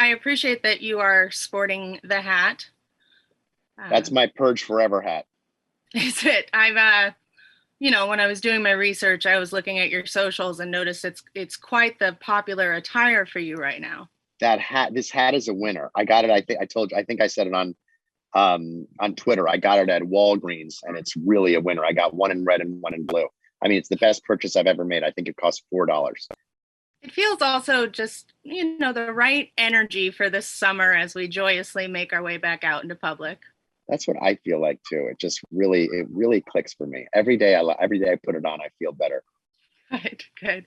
appreciate that you are sporting the hat. That's my Purge Forever hat. Is it? When I was doing my research, I was looking at your socials and noticed it's quite the popular attire for you right now. This hat is a winner. I got it. I think I said it on Twitter. I got it at Walgreens, and it's really a winner. I got one in red and one in blue. I mean, it's the best purchase I've ever made. I think it cost $4. It feels also just, the right energy for this summer as we joyously make our way back out into public. That's what I feel like too. It really clicks for me. Every day I put it on, I feel better. Good.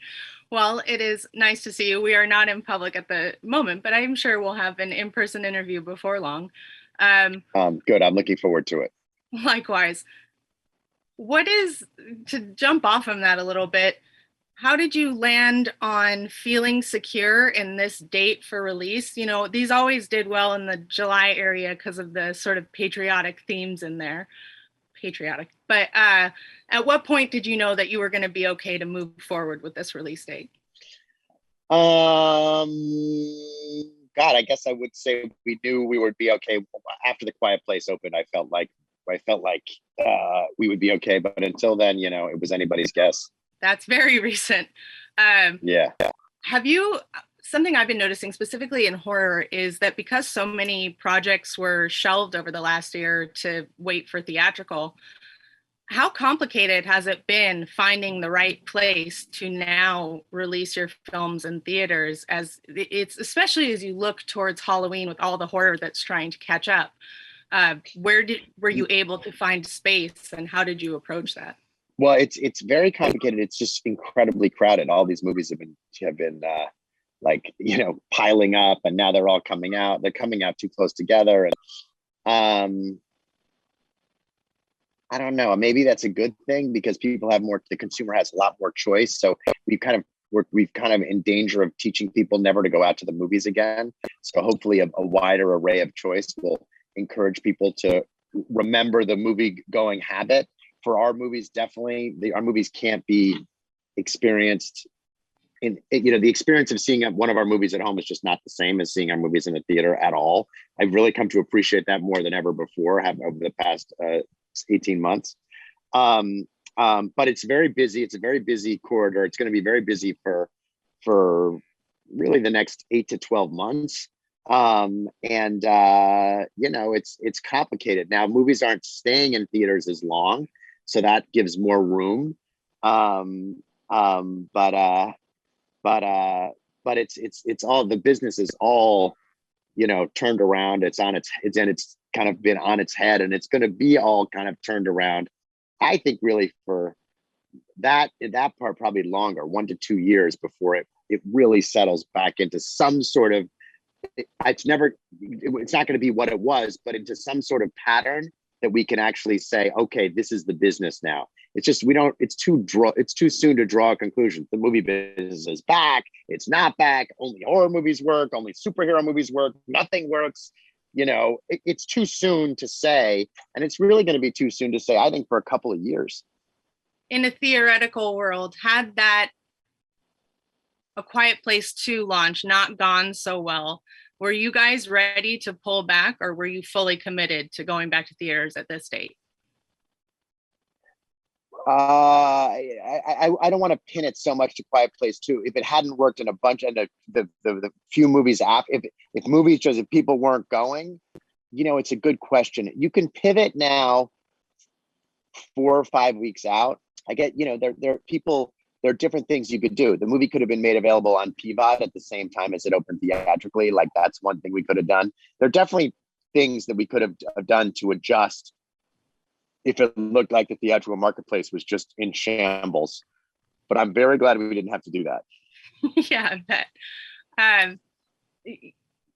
Well, it is nice to see you. We are not in public at the moment, but I'm sure we'll have an in-person interview before long. Good. I'm looking forward to it. Likewise. To jump off from that a little bit, how did you land on feeling secure in this date for release? These always did well in the July area because of the sort of patriotic themes in there. But at what point did you know that you were going to be okay to move forward with this release date? God, I guess I would say we knew we would be okay after The Quiet Place opened. I felt like we would be okay, but until then, it was anybody's guess. That's very recent. Yeah. Something I've been noticing specifically in horror is that because so many projects were shelved over the last year to wait for theatrical, how complicated has it been finding the right place to now release your films in theaters, especially as you look towards Halloween with all the horror that's trying to catch up? Were you able to find space, and how did you approach that? Well, it's very complicated. It's just incredibly crowded. All these movies have been piling up, and now they're all coming out. They're coming out too close together, and I don't know. Maybe that's a good thing because people have more. The consumer has a lot more choice. So we've kind of in danger of teaching people never to go out to the movies again. So hopefully, a wider array of choice will encourage people to remember the movie going habit. For our movies, definitely, our movies can't be experienced the experience of seeing one of our movies at home is just not the same as seeing our movies in a theater at all. I've really come to appreciate that more than ever before, over the past 18 months. But it's very busy. It's a very busy corridor. It's going to be very busy for really the next 8 to 12 months. It's complicated. Now, movies aren't staying in theaters as long, so that gives more room. But it's all, the business is all, turned around. It's kind of been on its head, and it's going to be all kind of turned around. I think really for that part, probably longer, 1 to 2 years before it really settles back into some sort of, it's not going to be what it was, but into some sort of pattern that we can actually say, okay, this is the business now. It's just, it's too soon to draw a conclusion. The movie business is back. It's not back. Only horror movies work. Only superhero movies work. Nothing works. It's too soon to say. And it's really going to be too soon to say, I think, for a couple of years. In a theoretical world, had that A Quiet Place 2 launch not gone so well, were you guys ready to pull back, or were you fully committed to going back to theaters at this date? I don't want to pin it so much to Quiet Place 2. If it hadn't worked in a bunch, and the few movies after, if people weren't going, it's a good question. You can pivot now 4 or 5 weeks out. I get, there are different things you could do. The movie could have been made available on PVOD at the same time as it opened theatrically. Like, that's one thing we could have done. There are definitely things that we could have done to adjust if it looked like the theatrical marketplace was just in shambles. But I'm very glad we didn't have to do that. Yeah, I bet.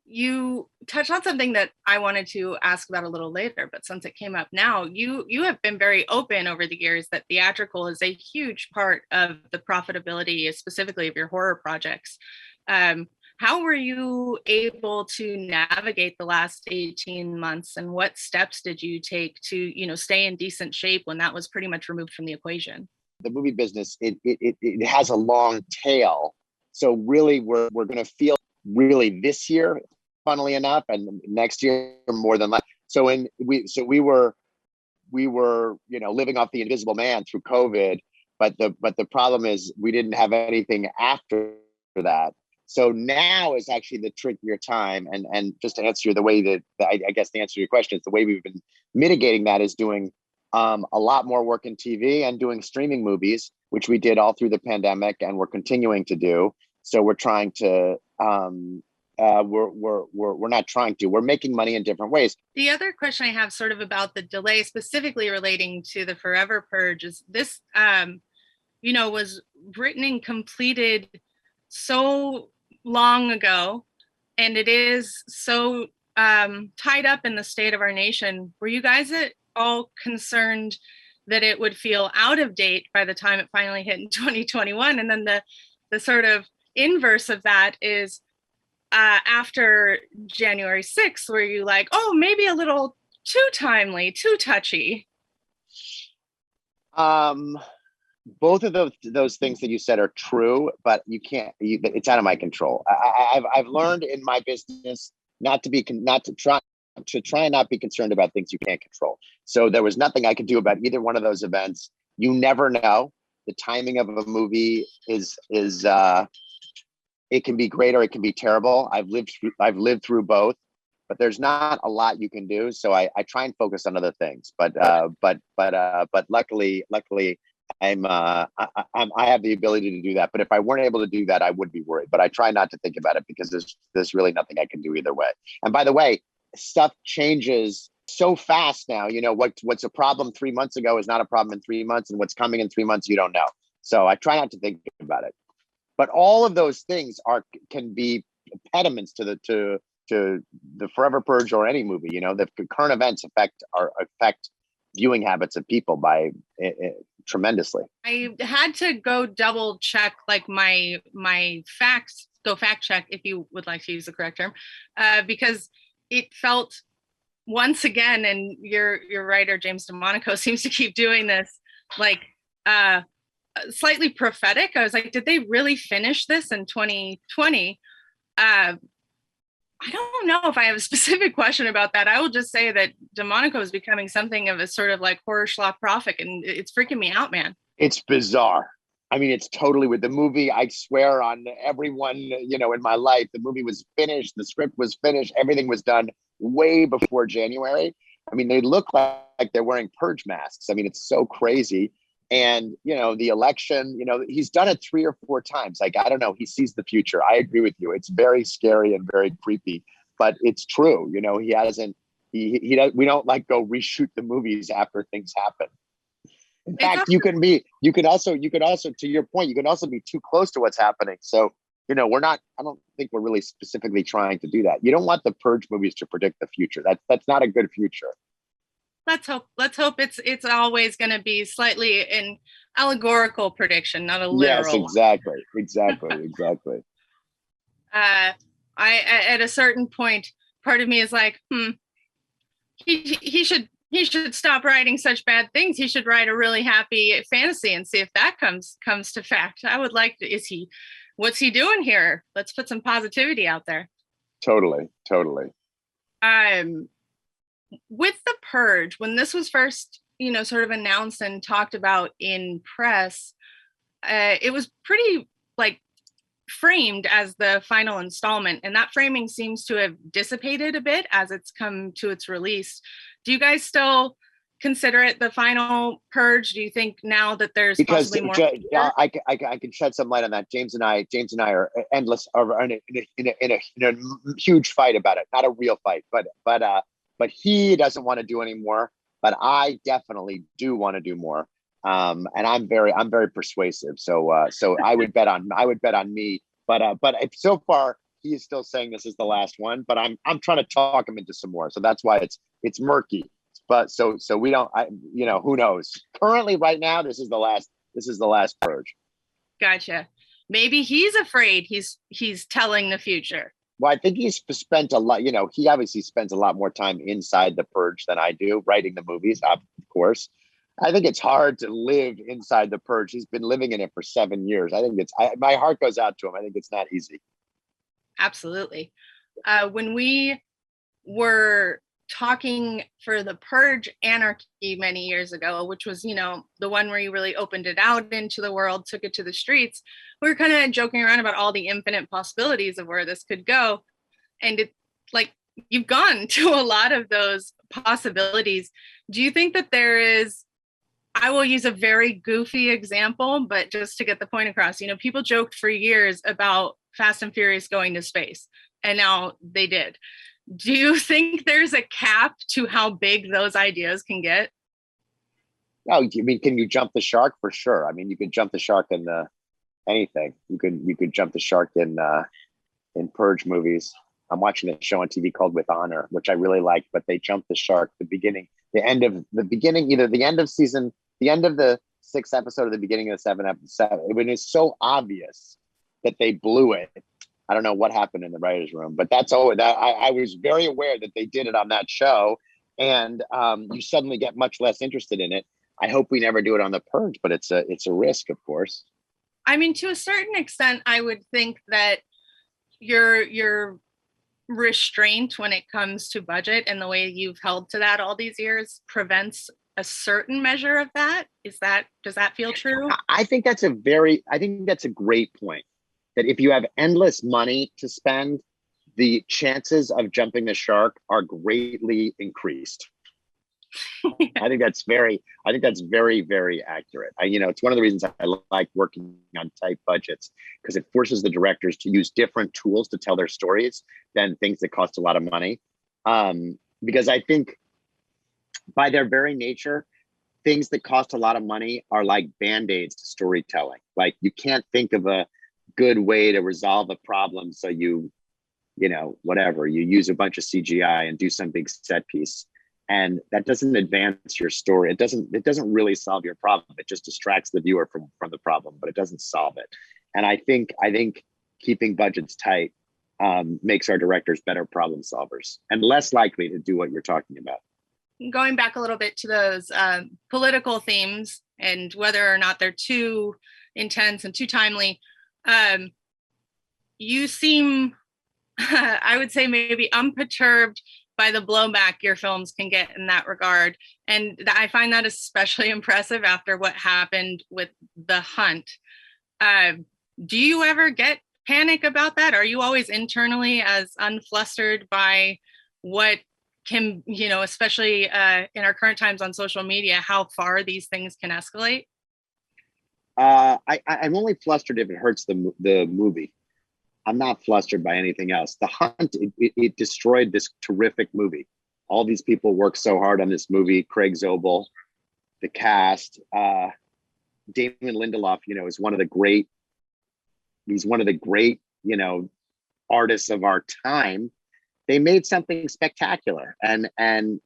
You touched on something that I wanted to ask about a little later, but since it came up now, you have been very open over the years that theatrical is a huge part of the profitability, specifically of your horror projects. How were you able to navigate the last 18 months, and what steps did you take to, stay in decent shape when that was pretty much removed from the equation? The movie business, it has a long tail. So really, we're going to feel really this year, funnily enough, and next year more than less. So we were, you know, living off the invisible man through COVID, but the problem is we didn't have anything after that. So now is actually the trickier time. And just to answer the way that I guess the answer to your question is the way we've been mitigating that is doing a lot more work in TV and doing streaming movies, which we did all through the pandemic and we're continuing to do. So we're trying to we're not trying to, we're making money in different ways. The other question I have sort of about the delay specifically relating to the Forever Purge is this, you know, was written and completed so long ago, and it is so tied up in the state of our nation. Were you guys at all concerned that it would feel out of date by the time it finally hit in 2021? And then the sort of inverse of that is after January 6th, were you like, oh, maybe a little too timely, too touchy? Both of those things that you said are true, but it's out of my control. I've learned in my business not to try and not be concerned about things you can't control. So there was nothing I could do about either one of those events. You never know. The timing of a movie is it can be great or it can be terrible. I've lived through both, but there's not a lot you can do. So I try and focus on other things. But luckily I have the ability to do that. But if I weren't able to do that, I would be worried. But I try not to think about it because there's really nothing I can do either way. And by the way, stuff changes so fast now. You know, what's a problem 3 months ago is not a problem in 3 months, and what's coming in 3 months you don't know. So I try not to think about it. But all of those things can be impediments to the Forever Purge or any movie. You know, the current events affect viewing habits of people by tremendously. I had to go double check like my facts, go fact check if you would like to use the correct term, because it felt once again, and your writer James DeMonaco seems to keep doing this, like slightly prophetic. I was like, did they really finish this in 2020? I don't know if I have a specific question about that. I will just say that DeMonaco is becoming something of a sort of like horror schlock prophet, and it's freaking me out, man. It's bizarre. I mean, it's totally with the movie. I swear on everyone, you know, in my life, the movie was finished, the script was finished, everything was done way before January. I mean, they look like they're wearing purge masks. I mean, it's so crazy. And, you know, the election, you know, he's done it 3 or 4 times. Like, I don't know, he sees the future. I agree with you. It's very scary and very creepy, but it's true. You know, he hasn't, we don't like go reshoot the movies after things happen. In fact, you can also, to your point, you can also be too close to what's happening. So, you know, I don't think we're really specifically trying to do that. You don't want the Purge movies to predict the future. That's not a good future. Let's hope it's always going to be slightly an allegorical prediction, not a literal. Yes, exactly. I at a certain point, part of me is like, he should stop writing such bad things. He should write a really happy fantasy and see if that comes to fact. I would like to. What's he doing here? Let's put some positivity out there. Totally. With the Purge, when this was first, you know, sort of announced and talked about in press, it was pretty like framed as the final installment, and that framing seems to have dissipated a bit as it's come to its release. Do you guys still consider it the final Purge? Do you think now that there's possibly more? I can shed some light on that. James and I are endless, are in a huge fight about it. Not a real fight, but he doesn't want to do any more. But I definitely do want to do more. And I'm very persuasive. So I would bet on me. But so far he is still saying this is the last one. But I'm trying to talk him into some more. So that's why it's murky. But so we don't. Who knows? Currently, right now, this is the last Purge. Gotcha. Maybe he's afraid he's telling the future. Well, I think he's spent a lot, you know, he obviously spends a lot more time inside the Purge than I do, writing the movies, of course. I think it's hard to live inside the Purge. He's been living in it for 7 years. I think my heart goes out to him. I think it's not easy. Absolutely. When we were talking for the Purge Anarchy many years ago, which was, the one where you really opened it out into the world, took it to the streets, we were kind of joking around about all the infinite possibilities of where this could go. And it's like, you've gone to a lot of those possibilities. Do you think that there is, I will use a very goofy example, but just to get the point across, people joked for years about Fast and Furious going to space, and now they did. Do you think there's a cap to how big those ideas can get? Oh, I mean, can you jump the shark? For sure. I mean, you could jump the shark in anything. You could jump the shark in Purge movies. I'm watching a show on TV called With Honor, which I really like, but they jumped the shark. Either the end of the 6th episode or the beginning of the 7th episode. When it's so obvious that they blew it. I don't know what happened in the writer's room, but that's all. I was very aware that they did it on that show, and you suddenly get much less interested in it. I hope we never do it on the Purge, but it's a risk, of course. I mean, to a certain extent, I would think that your restraint when it comes to budget and the way you've held to that all these years prevents a certain measure of that. Does that feel true? I think that's a great point. That if you have endless money to spend, the chances of jumping the shark are greatly increased. I think that's very, very accurate. It's one of the reasons I like working on tight budgets, because it forces the directors to use different tools to tell their stories than things that cost a lot of money. Because I think by their very nature, things that cost a lot of money are like band-aids to storytelling. Like, you can't think of a good way to resolve a problem, so you use a bunch of CGI and do some big set piece, and that doesn't advance your story. It doesn't really solve your problem. It just distracts the viewer from the problem, but it doesn't solve it. And I think keeping budgets tight makes our directors better problem solvers and less likely to do what you're talking about. Going back a little bit to those political themes and whether or not they're too intense and too timely, you seem, I would say, maybe unperturbed by the blowback your films can get in that regard. And I find that especially impressive after what happened with The Hunt. Do you ever get panic about that? Are you always internally as unflustered by what can, especially in our current times on social media, how far these things can escalate? I'm only flustered if it hurts the movie. I'm not flustered by anything else. The Hunt, it destroyed this terrific movie. All these people worked so hard on this movie. Craig Zobel, the cast, Damon Lindelof, is one of the great. He's one of the great, artists of our time. They made something spectacular, and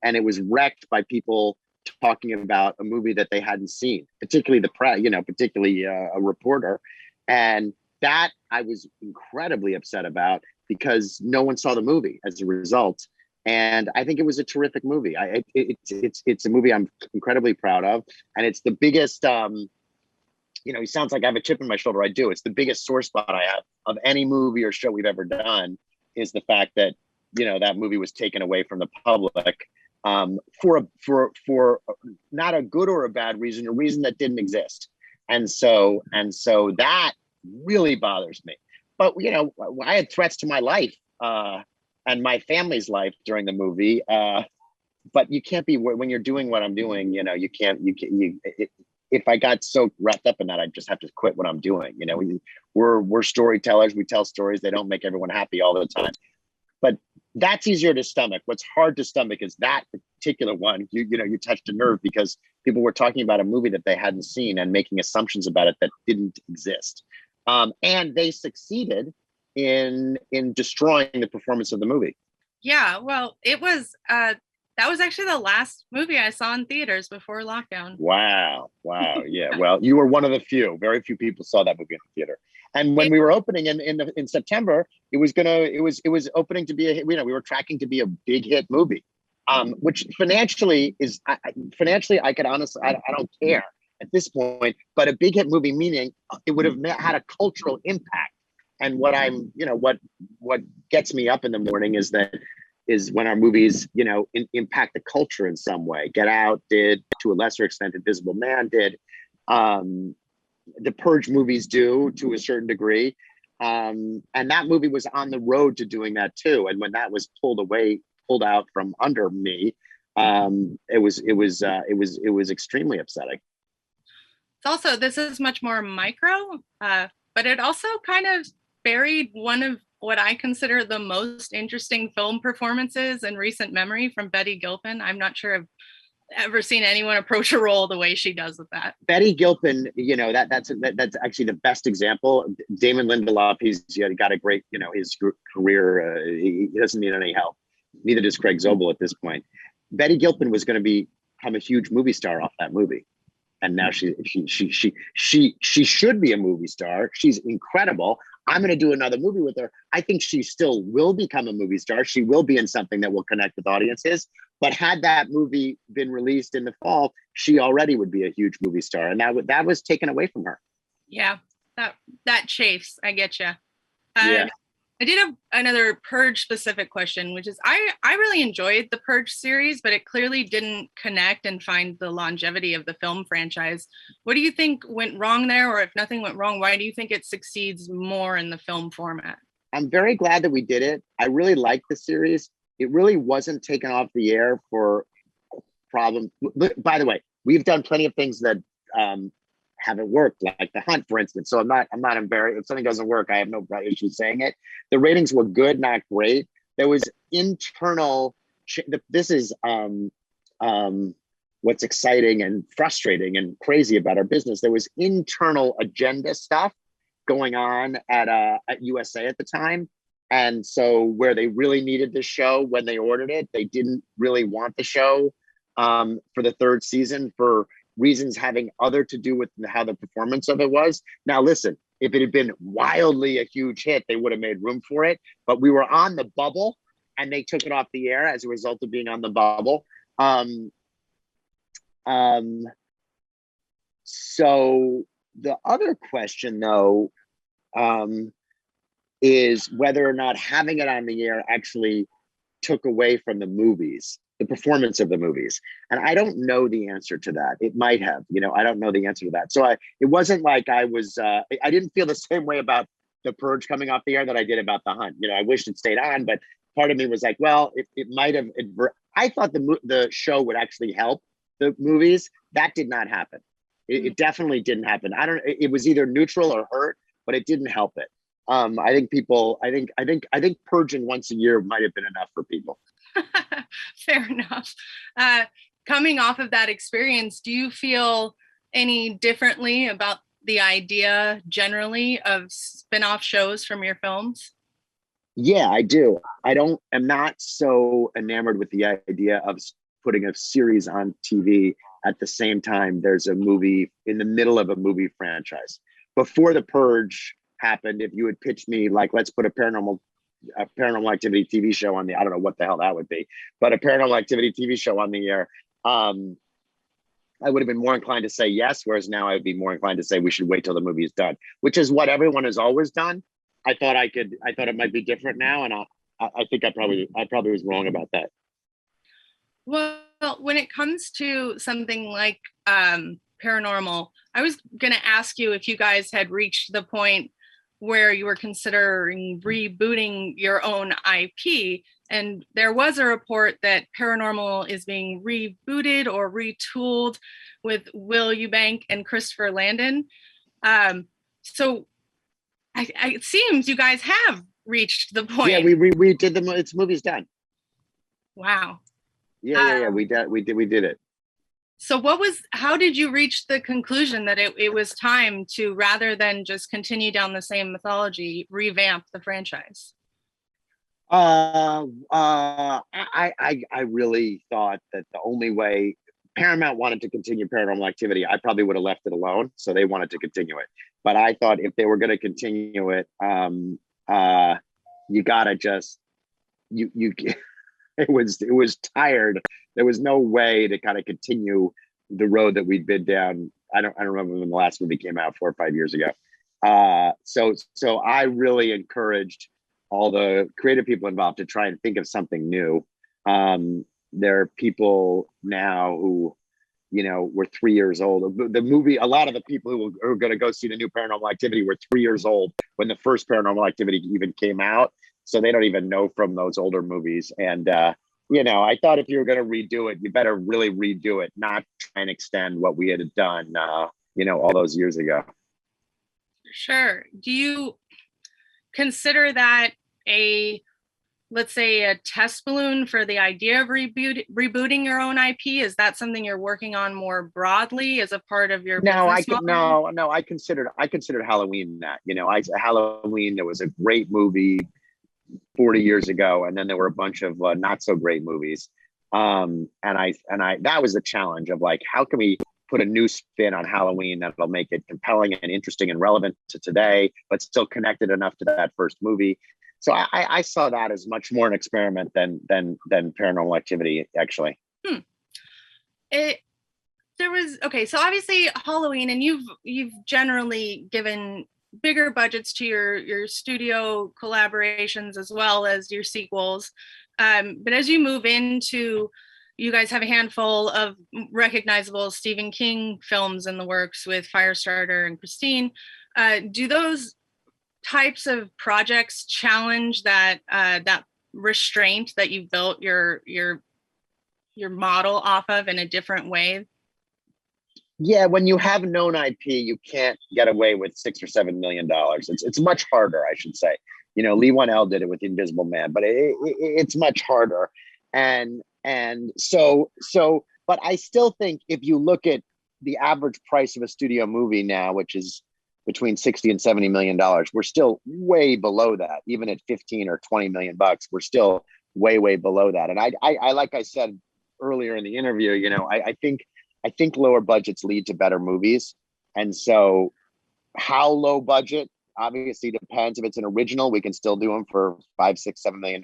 it was wrecked by people talking about a movie that they hadn't seen, particularly the press, particularly a reporter. And that I was incredibly upset about, because no one saw the movie as a result. And I think it was a terrific movie. It's a movie I'm incredibly proud of. And it's the biggest, he sounds like I have a chip in my shoulder. I do. It's the biggest sore spot I have of any movie or show we've ever done, is the fact that, that movie was taken away from the public for not a good or a bad reason, a reason that didn't exist. And so that really bothers me. But, I had threats to my life and my family's life during the movie. But you can't be, when you're doing what I'm doing, if I got so wrapped up in that, I'd just have to quit what I'm doing. We're storytellers. We tell stories. They don't make everyone happy all the time. But that's easier to stomach. What's hard to stomach is that particular one. You touched a nerve, because people were talking about a movie that they hadn't seen and making assumptions about it that didn't exist. And they succeeded in destroying the performance of the movie. Yeah, well, it was that was actually the last movie I saw in theaters before lockdown. Wow. Yeah. Well, you were one of the few. Very few people saw that movie in the theater. And when we were opening in September, it was opening to be we were tracking to be a big hit movie, which financially I could honestly, I don't care at this point, but a big hit movie, meaning it would have had a cultural impact. and what I'm, what gets me up in the morning is when our movies, impact the culture in some way. Get Out did, to a lesser extent, Invisible Man did. The Purge movies do, to a certain degree. And that movie was on the road to doing that too. And when that was pulled out from under me, it was extremely upsetting. It's also, this is much more micro, but it also kind of buried one of what I consider the most interesting film performances in recent memory from Betty Gilpin. I'm not sure I've ever seen anyone approach a role the way she does with that. Betty Gilpin, that's actually the best example. Damon Lindelof, he's got a great, his career. He doesn't need any help. Neither does Craig Zobel at this point. Betty Gilpin was going to become a huge movie star off that movie, and now she should be a movie star. She's incredible. I'm going to do another movie with her. I think she still will become a movie star. She will be in something that will connect with audiences. But had that movie been released in the fall, she already would be a huge movie star, and that was taken away from her. Yeah, that chafes. I get you. Yeah. I did have another Purge specific question, which is I really enjoyed the Purge series, but it clearly didn't connect and find the longevity of the film franchise. What do you think went wrong there? Or if nothing went wrong, why do you think it succeeds more in the film format? I'm very glad that we did it. I really liked the series. It really wasn't taken off the air for problems. By the way, we've done plenty of things that haven't worked, like The Hunt, for instance. So I'm not embarrassed if something doesn't work. I have no issue saying it. The ratings were good, not great. There was internal. This is what's exciting and frustrating and crazy about our business. There was internal agenda stuff going on at USA at the time. And so where they really needed the show when they ordered it, they didn't really want the show for the third season for reasons having other to do with how the performance of it was. Now, listen, if it had been wildly a huge hit, they would have made room for it. But we were on the bubble and they took it off the air as a result of being on the bubble. So the other question, though, is whether or not having it on the air actually took away from the movies, the performance of the movies. And I don't know the answer to that. It might have, I don't know the answer to that. So it wasn't like I didn't feel the same way about The Purge coming off the air that I did about The Hunt. I wished it stayed on, but part of me was like, well, it might have, I thought the show would actually help the movies. That did not happen. It definitely didn't happen. It was either neutral or hurt, but it didn't help it. I think purging once a year might have been enough for people. Fair enough. Coming off of that experience, do you feel any differently about the idea generally of spin-off shows from your films? Yeah, I do. I'm not so enamored with the idea of putting a series on TV at the same time there's a movie in the middle of a movie franchise. Before The Purge happened, if you had pitched me like, let's put a paranormal activity TV show on the, I don't know what the hell that would be, but a paranormal activity TV show on the air, I would have been more inclined to say yes, whereas now I would be more inclined to say we should wait till the movie is done, which is what everyone has always done. I thought it might be different now, and I think I probably was wrong about that. Well, when it comes to something like paranormal, I was going to ask you if you guys had reached the point where you were considering rebooting your own IP. And there was a report that Paranormal is being rebooted or retooled with Will Eubank and Christopher Landon. So it seems you guys have reached the point. Yeah, we did its movie's done. Wow. Yeah, we did it. So how did you reach the conclusion that it was time to, rather than just continue down the same mythology, revamp the franchise? I really thought that the only way Paramount wanted to continue Paranormal Activity, I probably would have left it alone. So they wanted to continue it. But I thought if they were going to continue it, you gotta just, it was tired. There was no way to kind of continue the road that we'd been down. I don't remember when the last movie came out 4 or 5 years ago. So I really encouraged all the creative people involved to try and think of something new. There are people now who, were 3 years old. The movie, a lot of the people who are going to go see the new Paranormal Activity were 3 years old when the first Paranormal Activity even came out. So they don't even know from those older movies. And, I thought if you were going to redo it, you better really redo it, not try and extend what we had done, all those years ago. Sure. Do you consider that let's say a test balloon for the idea of rebooting your own IP? Is that something you're working on more broadly as a part of your business model? No. I considered Halloween that. Halloween, there was a great movie 40 years ago, and then there were a bunch of not so great movies. And I that was the challenge of like, how can we put a new spin on Halloween that'll make it compelling and interesting and relevant to today, but still connected enough to that first movie. So I saw that as much more an experiment than Paranormal Activity, actually. So obviously Halloween, and you've generally given bigger budgets to your studio collaborations as well as your sequels. But as you move into, you guys have a handful of recognizable Stephen King films in the works with Firestarter and Christine. Do those types of projects challenge that restraint that you've built your model off of in a different way? Yeah, when you have known IP, you can't get away with $6 or $7 million. It's much harder, I should say. Lee Wanell did it with Invisible Man, but it's much harder. And so, but I still think if you look at the average price of a studio movie now, which is between 60 and 70 million dollars, we're still way below that. Even at 15 or 20 million bucks, we're still way below that. And I like I said earlier in the interview, I think lower budgets lead to better movies. And so how low budget obviously depends. If it's an original, we can still do them for $5, $6, $7 million.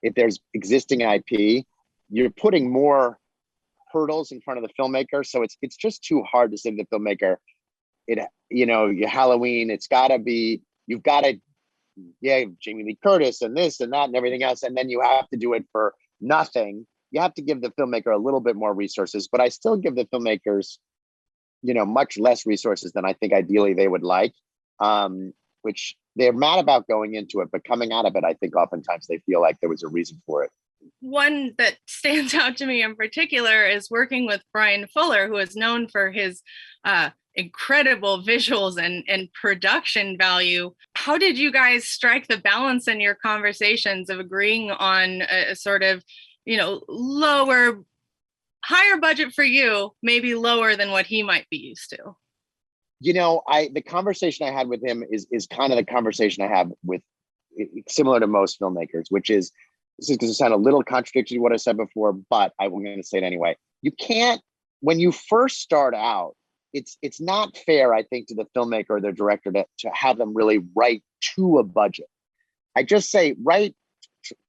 If there's existing IP, you're putting more hurdles in front of the filmmaker. So it's just too hard to say to the filmmaker, your Halloween, it's gotta be, you've got to, Jamie Lee Curtis and this and that and everything else. And then you have to do it for nothing. You have to give the filmmaker a little bit more resources, but I still give the filmmakers, much less resources than I think ideally they would like, which they're mad about going into it, but coming out of it, I think oftentimes they feel like there was a reason for it. One that stands out to me in particular is working with Brian Fuller, who is known for his incredible visuals and production value. How did you guys strike the balance in your conversations of agreeing on a sort of, higher budget for you, maybe lower than what he might be used to? The conversation I had with him is kind of the conversation I have with, similar to most filmmakers, which is, this is going to sound a little contradictory to what I said before, but I'm going to say it anyway. You can't, when you first start out, it's not fair, I think, to the filmmaker or the director to have them really write to a budget. I just say,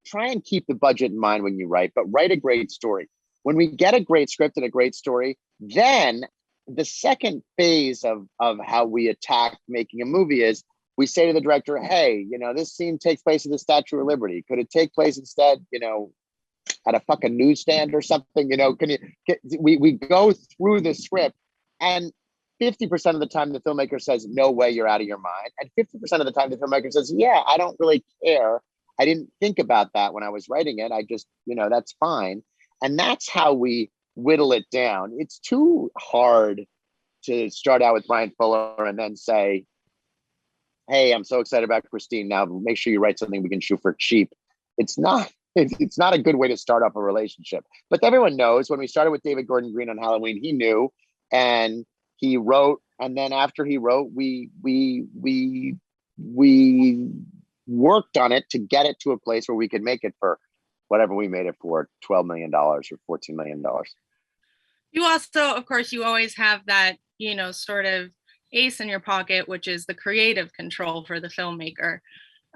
try and keep the budget in mind when you write, but write a great story. When we get a great script and a great story, then the second phase of how we attack making a movie is we say to the director, hey, this scene takes place at the Statue of Liberty. Could it take place instead, at a fucking newsstand or something? We go through the script, and 50% of the time the filmmaker says, no way, you're out of your mind. And 50% of the time the filmmaker says, yeah, I don't really care. I didn't think about that when I was writing it. I just, that's fine. And that's how we whittle it down. It's too hard to start out with Brian Fuller and then say, hey, I'm so excited about Christine. Now make sure you write something we can shoot for cheap. It's not a good way to start off a relationship. But everyone knows when we started with David Gordon Green on Halloween, he knew, and he wrote. And then after he wrote, we worked on it to get it to a place where we could make it for whatever we made it for, $12 million or $14 million. You also, of course, you always have that, sort of ace in your pocket, which is the creative control for the filmmaker.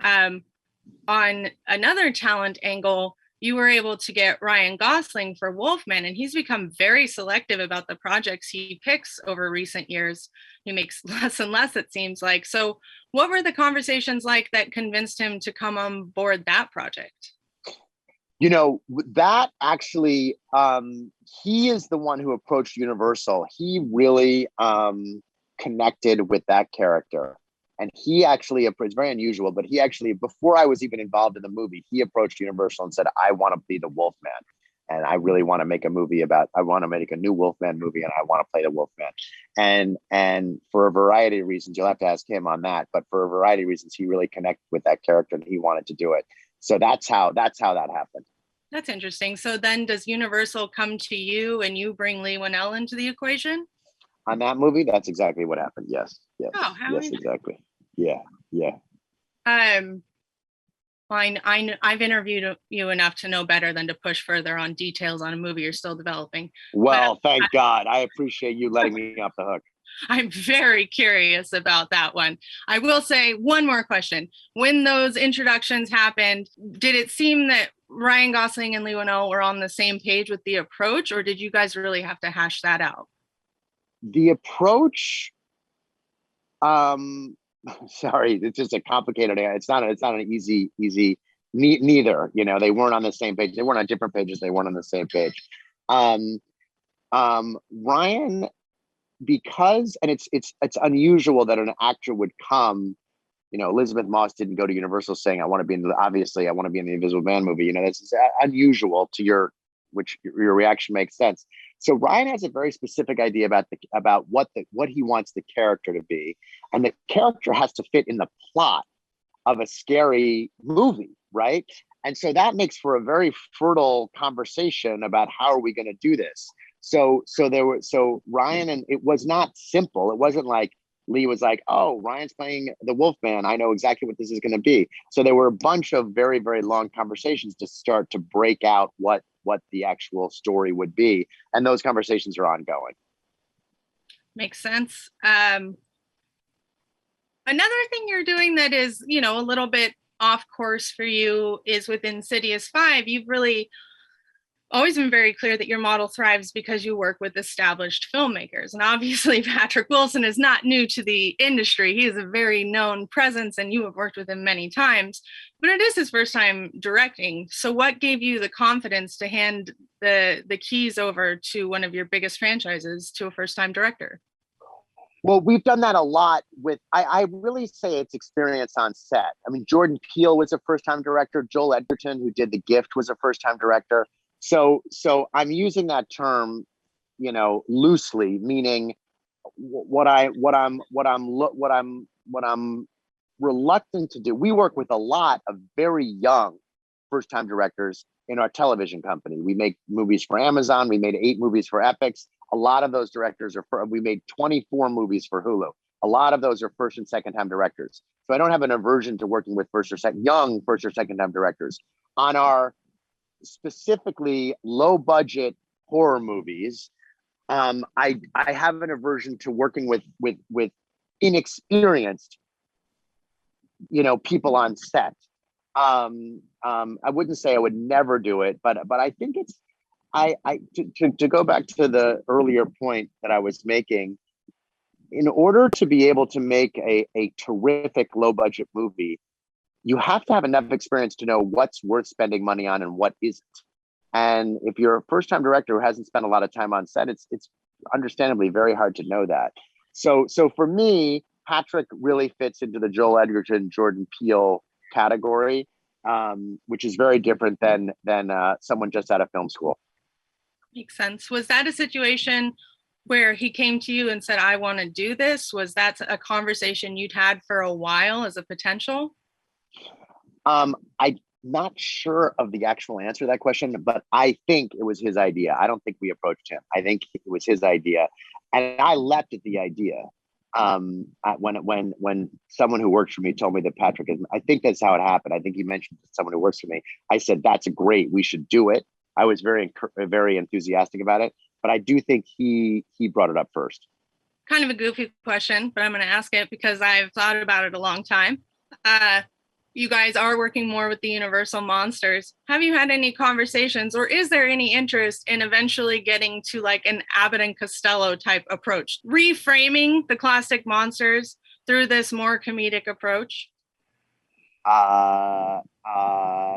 On another talent angle, you were able to get Ryan Gosling for Wolfman, and he's become very selective about the projects he picks over recent years. He makes less and less, it seems like. So, what were the conversations like that convinced him to come on board that project? That actually, he is the one who approached Universal. He really connected with that character. And he actually, it's very unusual, but he actually, before I was even involved in the movie, he approached Universal and said, I want to be the Wolfman. And I really want to make a movie I want to make a new Wolfman movie, and I want to play the Wolfman. And for a variety of reasons, you'll have to ask him on that. But for a variety of reasons, he really connected with that character and he wanted to do it. So that's how that happened. That's interesting. So then does Universal come to you and you bring Leigh Whannell into the equation? On that movie, that's exactly what happened. Yes. Oh, how yes, exactly. Yeah. I've interviewed you enough to know better than to push further on details on a movie you're still developing. Well, thank God. I appreciate you letting me off the hook. I'm very curious about that one. I will say one more question. When those introductions happened, did it seem that Ryan Gosling and Leigh Whannell were on the same page with the approach, or did you guys really have to hash that out? The approach, sorry, it's just a complicated. It's not an easy. Neither, they weren't on the same page. They weren't on different pages. They weren't on the same page. Ryan, because, and it's unusual that an actor would come. Elizabeth Moss didn't go to Universal saying, I want to be in the Invisible Man movie. This is unusual to which your reaction makes sense. So Ryan has a very specific idea about what he wants the character to be. And the character has to fit in the plot of a scary movie, right? And so that makes for a very fertile conversation about how are we going to do this. So Ryan, and it was not simple. It wasn't like Leigh was like, oh, Ryan's playing the Wolfman. I know exactly what this is going to be. So there were a bunch of very, very long conversations to start to break out what the actual story would be. And those conversations are ongoing. Makes sense. Another thing you're doing that is, a little bit off course for you is with Insidious 5. You've really always been very clear that your model thrives because you work with established filmmakers. And obviously, Patrick Wilson is not new to the industry. He is a very known presence, and you have worked with him many times. But it is his first time directing. So what gave you the confidence to hand the keys over to one of your biggest franchises to a first-time director? Well, we've done that a lot with, I really say it's experience on set. I mean, Jordan Peele was a first-time director. Joel Edgerton, who did The Gift, was a first-time director. So I'm using that term, loosely, meaning what I'm reluctant to do. We work with a lot of very young first-time directors in our television company. We make movies for Amazon. We made 8 movies for Epix. A lot of those directors we made 24 movies for Hulu. A lot of those are first and second-time directors. So I don't have an aversion to working with young first or second-time directors. On our specifically low-budget horror movies, I have an aversion to working with inexperienced, people on set. I wouldn't say I would never do it, but I think it's to go back to the earlier point that I was making. In order to be able to make a terrific low-budget movie, you have to have enough experience to know what's worth spending money on and what isn't. And if you're a first-time director who hasn't spent a lot of time on set, it's understandably very hard to know that. So for me, Patrick really fits into the Joel Edgerton, Jordan Peele category, which is very different than someone just out of film school. Makes sense. Was that a situation where he came to you and said, I want to do this? Was that a conversation you'd had for a while as a potential? I'm not sure of the actual answer to that question, but I think it was his idea. I don't think we approached him. I think it was his idea. And I leapt at the idea. When someone who works for me told me that Patrick is, I think that's how it happened. I think he mentioned someone who works for me. I said, that's great. We should do it. I was very, very enthusiastic about it, but I do think he brought it up first. Kind of a goofy question, but I'm going to ask it because I've thought about it a long time. you guys are working more with the Universal monsters. Have you had any conversations, or is there any interest in eventually getting to like an Abbott and Costello type approach, reframing the classic monsters through this more comedic approach?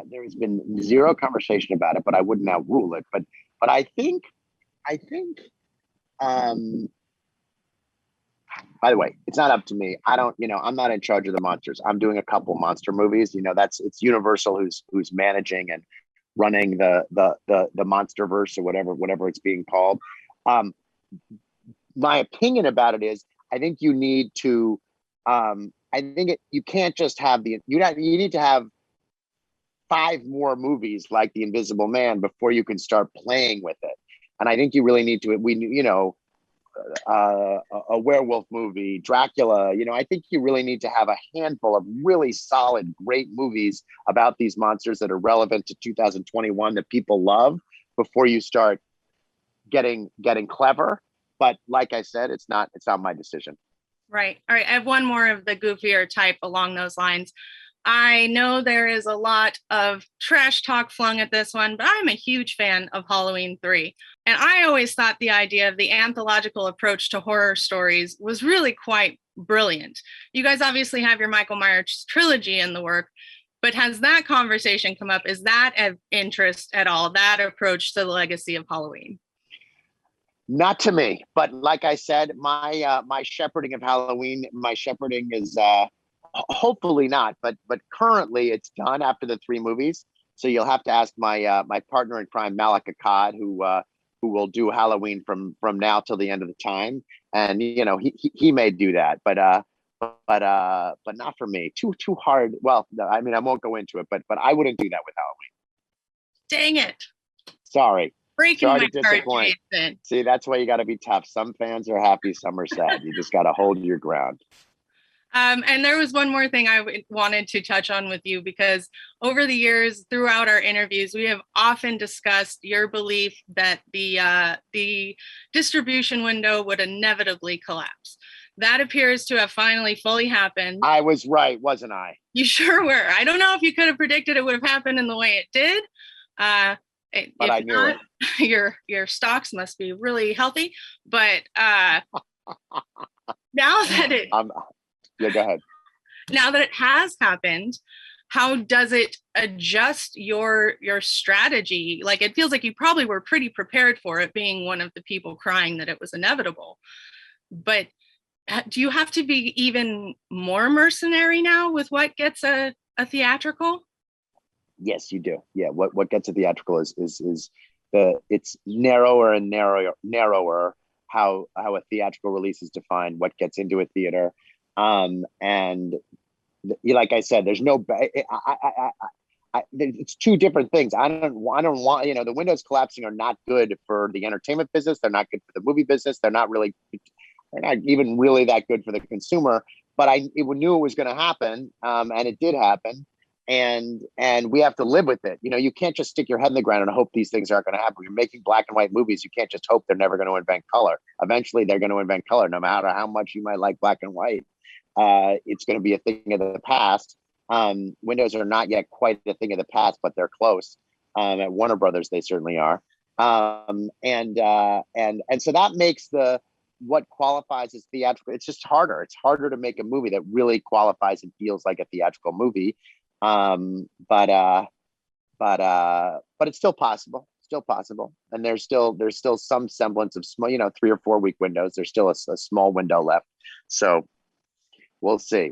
There's been zero conversation about it, but I wouldn't now rule it. But I think um by the way, it's not up to me. I don't, I'm not in charge of the monsters. I'm doing a couple monster movies. It's Universal who's managing and running the monster verse, or whatever it's being called. Um, my opinion about it is, I think you need to. You can't just have you need to have 5 more movies like The Invisible Man before you can start playing with it. And I think you really need to. A werewolf movie, Dracula. I think you really need to have a handful of really solid, great movies about these monsters that are relevant to 2021 that people love before you start getting clever. But like I said, it's not my decision. Right. All right. I have one more of the goofier type along those lines. I know there is a lot of trash talk flung at this one, but I'm a huge fan of Halloween 3. And I always thought the idea of the anthological approach to horror stories was really quite brilliant. You guys obviously have your Michael Myers trilogy in the work, but has that conversation come up? Is that of interest at all, that approach to the legacy of Halloween? Not to me, but like I said, my shepherding of Halloween, my shepherding is hopefully not, but currently it's done after the 3 movies. So you'll have to ask my partner in crime, Malik Akkad, who will do Halloween from now till the end of the time, and he may do that, but not for me. Too hard. Well, I mean, I won't go into it, but I wouldn't do that with Dang Halloween. it. Sorry. Breaking Sorry my to heart, disappoint. Jason. See, that's why you got to be tough. Some fans are happy, some are sad. You just got to hold your ground. And there was one more thing I wanted to touch on with you, because over the years, throughout our interviews, we have often discussed your belief that the distribution window would inevitably collapse. That appears to have finally fully happened. I was right, wasn't I? You sure were. I don't know if you could have predicted it would have happened in the way it did. But I knew it. Your stocks must be really healthy. But now that it yeah, go ahead. Now that it has happened, how does it adjust your strategy? Like, it feels like you probably were pretty prepared for it, being one of the people crying that it was inevitable. But do you have to be even more mercenary now with what gets a theatrical? Yes, you do. Yeah, what gets a theatrical is it's narrower and narrower how a theatrical release is defined, what gets into a theater. And like I said, there's no. It's 2 different things. I don't want. The windows collapsing are not good for the entertainment business. They're not good for the movie business. They're not even really that good for the consumer. But knew it was going to happen, and it did happen. And we have to live with it. You can't just stick your head in the ground and hope these things aren't going to happen. You're making black and white movies. You can't just hope they're never going to invent color. Eventually, they're going to invent color, no matter how much you might like black and white. It's going to be a thing of the past. Windows are not yet quite a thing of the past, but they're close. At Warner Brothers, they certainly are. And so that makes what qualifies as theatrical. It's just harder. It's harder to make a movie that really qualifies and feels like a theatrical movie. But it's still possible. And there's still some semblance of small, 3 or 4 week windows. There's still a small window left. So we'll see.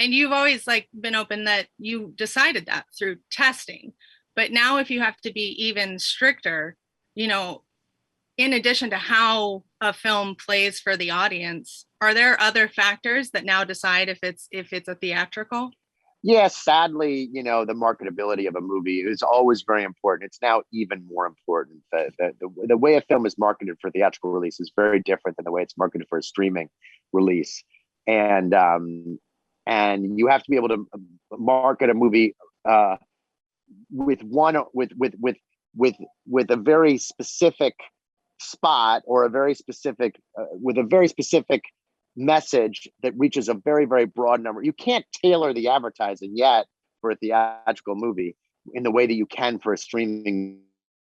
And you've always been open that you decided that through testing. But now if you have to be even stricter, in addition to how a film plays for the audience, are there other factors that now decide if it's a theatrical? Yeah, sadly, the marketability of a movie is always very important. It's now even more important. The way a film is marketed for theatrical release is very different than the way it's marketed for a streaming release. And you have to be able to market a movie with a very specific spot, or a very specific with a very specific message that reaches a very, very broad number. You can't tailor the advertising yet for a theatrical movie in the way that you can for a streaming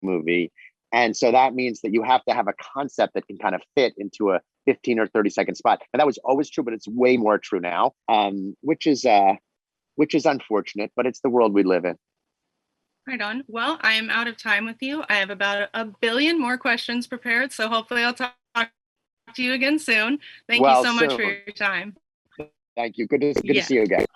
movie. And so that means that you have to have a concept that can kind of fit into a 15 or 30-second spot. And that was always true, but it's way more true now, which is unfortunate, but it's the world we live in. Right on. Well, I am out of time with you. I have about a billion more questions prepared, so hopefully I'll talk to you again soon. Thank you so much for your time. Thank you. Good to see you again.